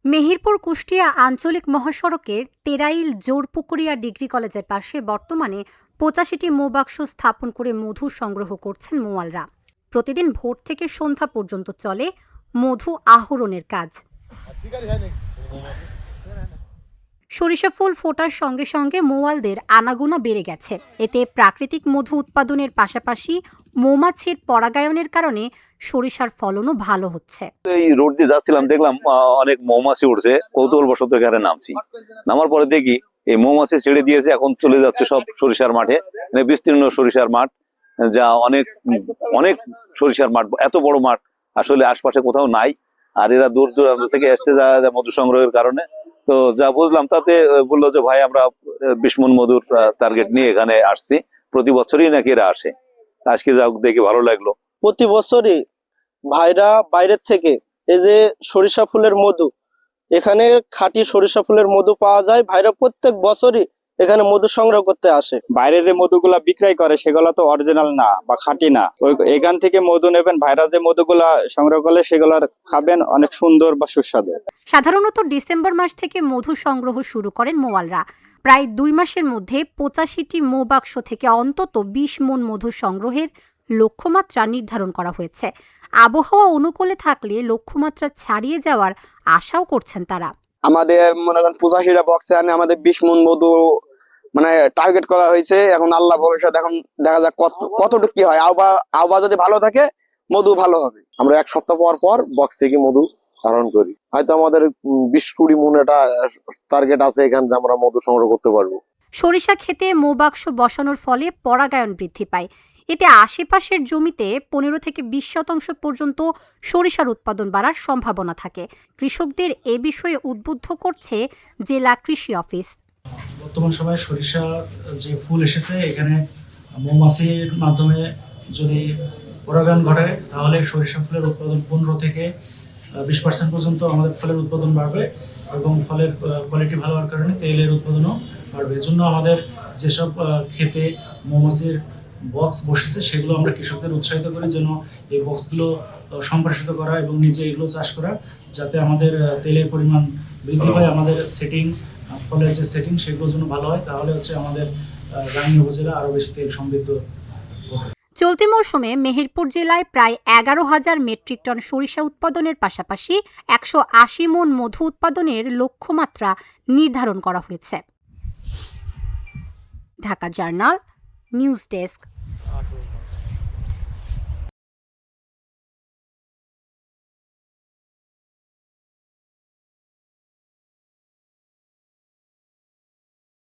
মেহেরপুর কুষ্টিয়া আঞ্চলিক মহাসড়কের তেরাইল জোরপুকুরিয়া ডিগ্রি কলেজের পাশে বর্তমানে ৮৫টি মৌবাক্স স্থাপন করে মধু সংগ্রহ করছেন মোয়ালরা। প্রতিদিন ভোর থেকে সন্ধ্যা পর্যন্ত চলে মধু আহরণের কাজ। সরিষা ফুল ফোটার সঙ্গে সঙ্গে মোয়ালদের আনাগোনা বেড়ে গেছে। এতে প্রাকৃতিক মধু উৎপাদনের পাশাপাশি মৌমাছির পরাগায়নের কারণে সরিষার ফলনও ভালো হচ্ছে। এই রোড দিয়ে যাচ্ছিলাম, দেখলাম অনেক মৌমাছি উঠছে। কৌতূহলবশত এখানে নামছি। নামার পরে দেখি এই মৌমাছি ছেড়ে দিয়েছে, এখন চলে যাচ্ছে সব সরিষার মাঠে। মানে বিস্তীর্ণ সরিষার মাঠ, যা অনেক অনেক সরিষার মাঠ। এত বড় মাঠ আসলে আশপাশে কোথাও নাই। আর এরা দূর দূরান্ত থেকে এসছে যা মধু সংগ্রহের কারণে। তো যা বুঝলাম তাতে বললো যে ভাই আমরা 20 মণ মধুর টার্গেট নিয়ে এখানে আসছি। প্রতি বছরই নাকি এরা আসে। আজকে যা দেখে ভালো লাগলো। প্রতি বছরই ভাইরা বাইরের থেকে এই যে সরিষা ফুলের মধু, এখানে খাঁটি সরিষা ফুলের মধু পাওয়া যায়। ভাইরা প্রত্যেক বছরই এখানে মধু সংগ্রহ করতে আসে। বাইরে যে মধুগুলা বিক্রয় করে সেগুলো তো অরিজিনাল না বা খাঁটি না। এখান থেকে মধু নেবেন, ভাইরা যে মধুগুলা সংগ্রহ করলে সেগুলো খাবেন, অনেক সুন্দর বা সুস্বাদু। সাধারণত ডিসেম্বর মাস থেকে মধু সংগ্রহ শুরু করেন মোয়ালরা। প্রায় 2 মাসের মধ্যে 85টি মৌবাক্স থেকে অন্তত 20 মণ মধু সংগ্রহের লক্ষ্যমাত্রা নির্ধারণ করা হয়েছে। আবহাওয়া অনুকূলে থাকলে লক্ষ্যমাত্রা ছাড়িয়ে যাওয়ার আশাও করছেন তারা। আমাদের মনে করেন 85টা বক্সে আনে আমাদের 20 মণ মধু টার্গেট করা হয়েছে। এখন আল্লাহ ভবিষ্যৎ, এখন দেখা যাক কতটুকু কি হয়। আবহাওয়া যদি ভালো থাকে মধু ভালো হবে। আমরা 1 সপ্তাহ পর পর বক্স থেকে মধু ধারণ করি। হয়তো আমাদের 20-20 মণ এটা টার্গেট আছে, এখান থেকে আমরা মধু সংগ্রহ করতে পারবো। সরিষা ক্ষেতে মৌবাক্স বসানোর ফলে পরাগায়ন বৃদ্ধি পায়। এতে আশেপাশের জমিতে 15 থেকে 20% পর্যন্ত সরিষার উৎপাদন বাড়ার সম্ভাবনা থাকে। কৃষকদের এ বিষয়ে উদ্বুদ্ধ করছে জেলা কৃষি অফিস। বর্তমান সময়ে সরিষা যে ফুল এসেছে, এখানে মৌমাছির মাধ্যমে যদি পরাগায়ন ঘটে তাহলে সরিষা ফুলের উৎপাদন 15 থেকে 20% পর্যন্ত আমাদের ফলের উৎপাদন বাড়বে এবং ফলের কোয়ালিটি ভালো হওয়ার কারণে তেলের উৎপাদনও বাড়বে। এজন্য আমাদের যেসব ক্ষেতে মৌমাছির বক্স বসেছে সেগুলো আমরা কৃষকদের উৎসাহিত করি যেন এই বক্সগুলো সম্প্রসারিত করা এবং নিজে এগুলো চাষ করা, যাতে আমাদের তেলের পরিমাণ বৃদ্ধি পায়, আমাদের সেটিং ফলের যে সেটিং সেগুলোর জন্য ভালো হয়। তাহলে হচ্ছে আমাদের রাঙ্গি উপজেলা আরো বেশি তেল সমৃদ্ধ হবে। চলতি মৌসুমে মেহেরপুর জেলায় প্রায় 11,000 মেট্রিক টন সরিষা উৎপাদনের পাশাপাশি 180 মণ মধু উৎপাদনের লক্ষ্যমাত্রা নির্ধারণ করা হয়েছে। Dhaka journal news desk.